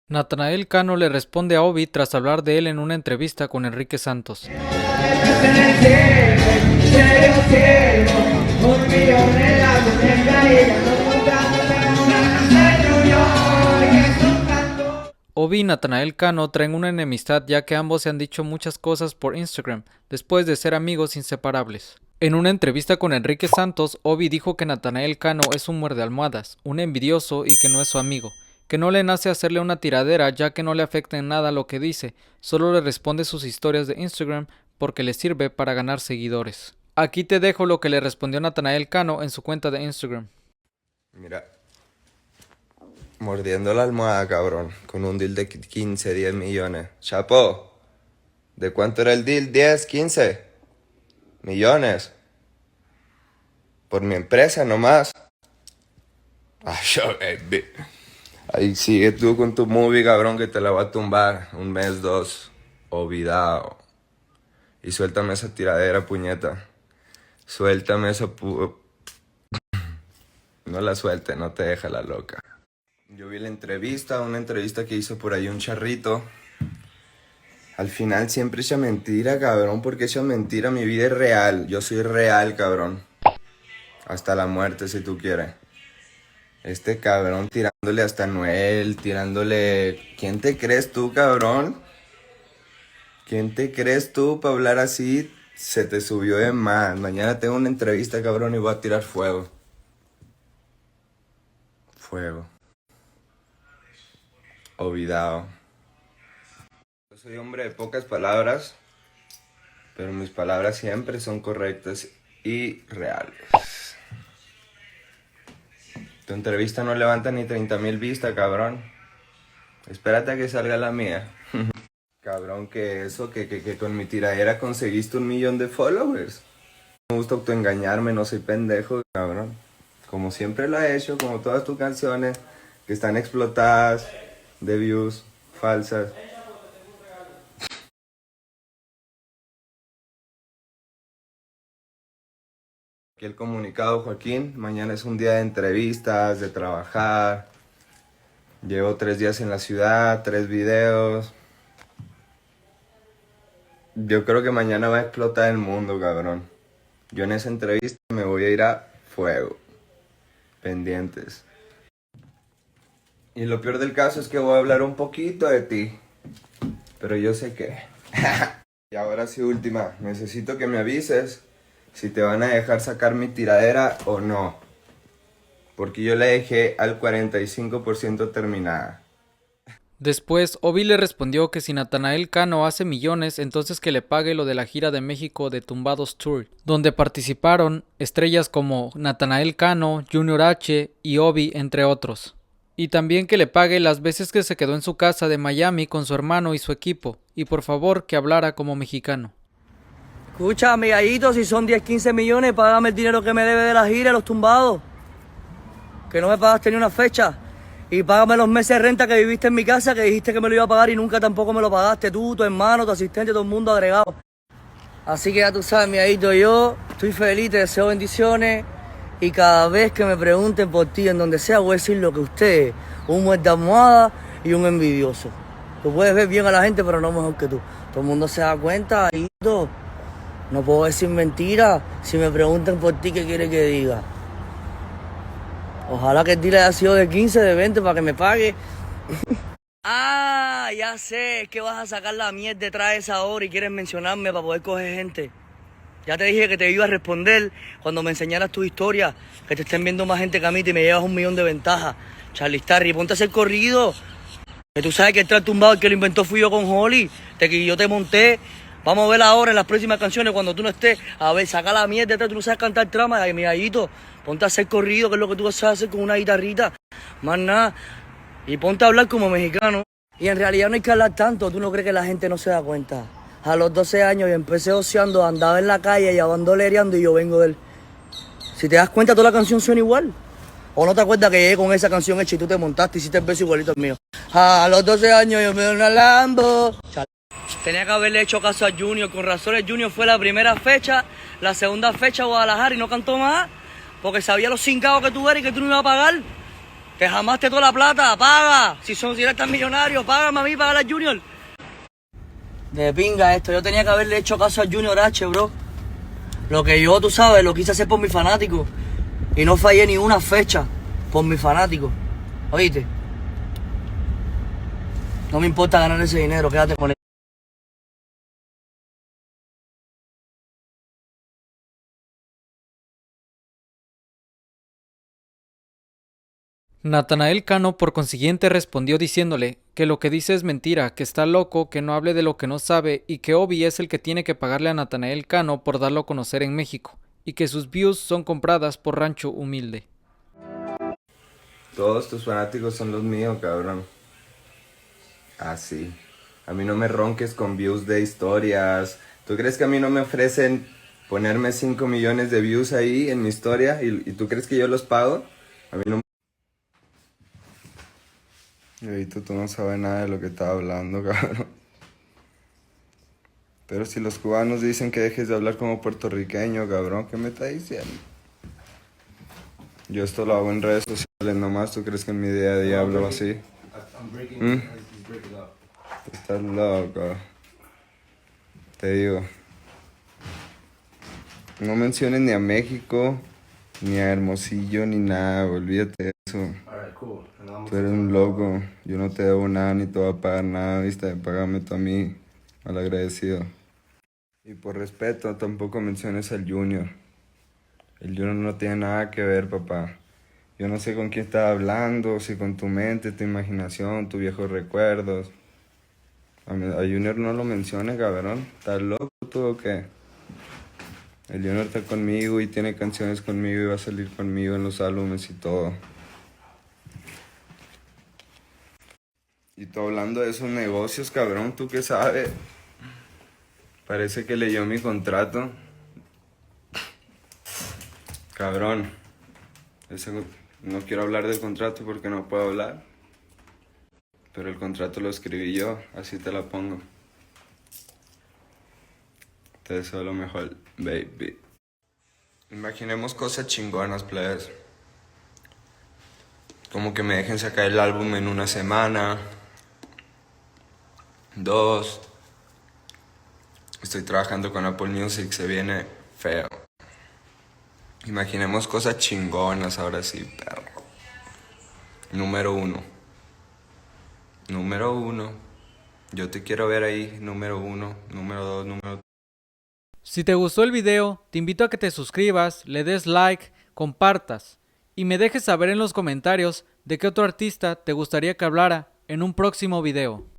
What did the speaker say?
Natanael Cano le responde a Obi tras hablar de él en una entrevista con Enrique Santos. Obi y Natanael Cano traen una enemistad ya que ambos se han dicho muchas cosas por Instagram, después de ser amigos inseparables. En una entrevista con Enrique Santos, Obi dijo que Natanael Cano es un muerde almohadas, un envidioso y que no es su amigo, que no le nace hacerle una tiradera ya que no le afecta en nada lo que dice, solo le responde sus historias de Instagram porque le sirve para ganar seguidores. Aquí te dejo lo que le respondió Natanael Cano en su cuenta de Instagram. Mira, mordiendo la almohada, cabrón, con un deal de 15, 10 millones. Chapo, ¿de cuánto era el deal? ¿10, 15 millones? Por mi empresa nomás. Ay, baby. Ahí sigue tú con tu movie, cabrón, que te la va a tumbar. Un mes, dos, olvidado. Y suéltame esa tiradera, puñeta. Suéltame esa No la suelte, no te deja la loca. Yo vi la entrevista, una entrevista que hizo por ahí un charrito. Al final siempre echa mentira, cabrón, porque echa mentira, mi vida es real. Yo soy real, cabrón. Hasta la muerte, si tú quieres. Este cabrón tirándole hasta Noel, tirándole... ¿Quién te crees tú, cabrón? ¿Quién te crees tú para hablar así? Se te subió de más. Mañana tengo una entrevista, cabrón, y voy a tirar fuego. Fuego. Olvidado. Yo soy hombre de pocas palabras, pero mis palabras siempre son correctas y reales. Tu entrevista no levanta ni 30,000 vistas, cabrón. Espérate a que salga la mía. Cabrón, que eso, que con mi tiradera conseguiste 1,000,000 de followers. Me gusta autoengañarme, no soy pendejo, cabrón. Como siempre lo he hecho, como todas tus canciones, que están explotadas, de views, falsas. Aquí el comunicado, Joaquín. Mañana es un día de entrevistas, de trabajar. Llevo 3 días en la ciudad, 3 videos. Yo creo que mañana va a explotar el mundo, cabrón. Yo en esa entrevista me voy a ir a fuego. Pendientes. Y lo peor del caso es que voy a hablar un poquito de ti. Pero yo sé que... Y ahora sí, última. Necesito que me avises si te van a dejar sacar mi tiradera o no. Porque yo la dejé al 45% terminada. Después, Obi le respondió que si Natanael Cano hace millones, entonces que le pague lo de la gira de México de Tumbados Tour, donde participaron estrellas como Natanael Cano, Junior H y Obi, entre otros. Y también que le pague las veces que se quedó en su casa de Miami con su hermano y su equipo, y por favor que hablara como mexicano. Escucha, amiguito, si son 10, 15 millones, págame el dinero que me debe de la gira, los tumbados. Que no me pagaste ni una fecha. Y págame los meses de renta que viviste en mi casa, que dijiste que me lo iba a pagar y nunca tampoco me lo pagaste. Tú, tu hermano, tu asistente, todo el mundo agregado. Así que ya tú sabes, amiguito, yo estoy feliz, te deseo bendiciones. Y cada vez que me pregunten por ti, en donde sea, voy a decir lo que usted es. Un muerde almohada y un envidioso. Tú puedes ver bien a la gente, pero no mejor que tú. Todo el mundo se da cuenta, amiguito. No puedo decir mentiras. Si me preguntan por ti, ¿qué quiere que diga? Ojalá que el deal haya sido de 15, de 20 para que me pague. Ah, ya sé, es que vas a sacar la mierda detrás de esa hora y quieres mencionarme para poder coger gente. Ya te dije que te iba a responder cuando me enseñaras tu historia, que te estén viendo más gente que a mí y me llevas 1,000,000 de ventaja. Charlie Starry, ponte a hacer corrido. Que tú sabes que el track tumbado el que lo inventó fui yo con Holly, que yo te monté. Vamos a ver ahora en las próximas canciones cuando tú no estés. A ver, saca la mierda detrás, tú no sabes cantar trama, mi gallito. Ponte a hacer corrido, que es lo que tú vas a hacer con una guitarrita. Más nada. Y ponte a hablar como mexicano. Y en realidad no hay que hablar tanto, tú no crees que la gente no se da cuenta. A los 12 años yo empecé oceando, andaba en la calle y abandolereando y yo vengo del... Si te das cuenta, toda la canción suena igual. ¿O no te acuerdas que llegué con esa canción hecha y tú te montaste y hiciste el beso igualito al mío? A los 12 años yo me doy una Lambo. Tenía que haberle hecho caso a Junior, con razón el Junior fue la primera fecha, la segunda fecha Guadalajara y no cantó más, porque sabía los cincados que tú eres y que tú no ibas a pagar. Te jamaste toda la plata, paga. Si eres tan millonario, págame a mí, págale al Junior. De pinga esto, yo tenía que haberle hecho caso al Junior H, bro. Lo que yo, tú sabes, lo quise hacer por mis fanáticos. Y no fallé ni una fecha por mis fanáticos. ¿Oíste? No me importa ganar ese dinero, quédate con él. Natanael Cano por consiguiente respondió diciéndole que lo que dice es mentira, que está loco, que no hable de lo que no sabe y que Obi es el que tiene que pagarle a Natanael Cano por darlo a conocer en México y que sus views son compradas por Rancho Humilde. Todos tus fanáticos son los míos, cabrón. Así. A mí no me ronques con views de historias. ¿Tú crees que a mí no me ofrecen ponerme 5 millones de views ahí en mi historia? ¿Y tú crees que yo los pago? A mí no. Y tú no sabes nada de lo que estaba hablando, cabrón. Pero si los cubanos dicen que dejes de hablar como puertorriqueño, cabrón, ¿qué me estás diciendo? Yo esto lo hago en redes sociales nomás. ¿Tú crees que en mi día a día hablo así? Estás loco. Te digo. No menciones ni a México, ni a Hermosillo, ni nada. Olvídate de eso. Tú eres un loco. Yo no te debo nada, ni te voy a pagar nada, ¿viste? Págame tú a mí. Malagradecido. Y por respeto, tampoco menciones al Junior. El Junior no tiene nada que ver, papá. Yo no sé con quién estás hablando, si con tu mente, tu imaginación, tus viejos recuerdos. A Junior no lo menciones, cabrón. ¿Estás loco tú o qué? El Junior está conmigo y tiene canciones conmigo y va a salir conmigo en los álbumes y todo. Y tú hablando de esos negocios, cabrón, ¿tú qué sabes? Parece que leyó mi contrato. Cabrón, no quiero hablar del contrato porque no puedo hablar. Pero el contrato lo escribí yo, así te la pongo. Te deseo lo mejor, baby. Imaginemos cosas chingonas, plebes. Como que me dejen sacar el álbum en una semana. 2. Estoy trabajando con Apple Music, se viene feo. Imaginemos cosas chingonas, ahora sí, perro. Número 1. Número 1. Yo te quiero ver ahí, número 1. Número 2, número 3. Si te gustó el video, te invito a que te suscribas, le des like, compartas y me dejes saber en los comentarios de qué otro artista te gustaría que hablara en un próximo video.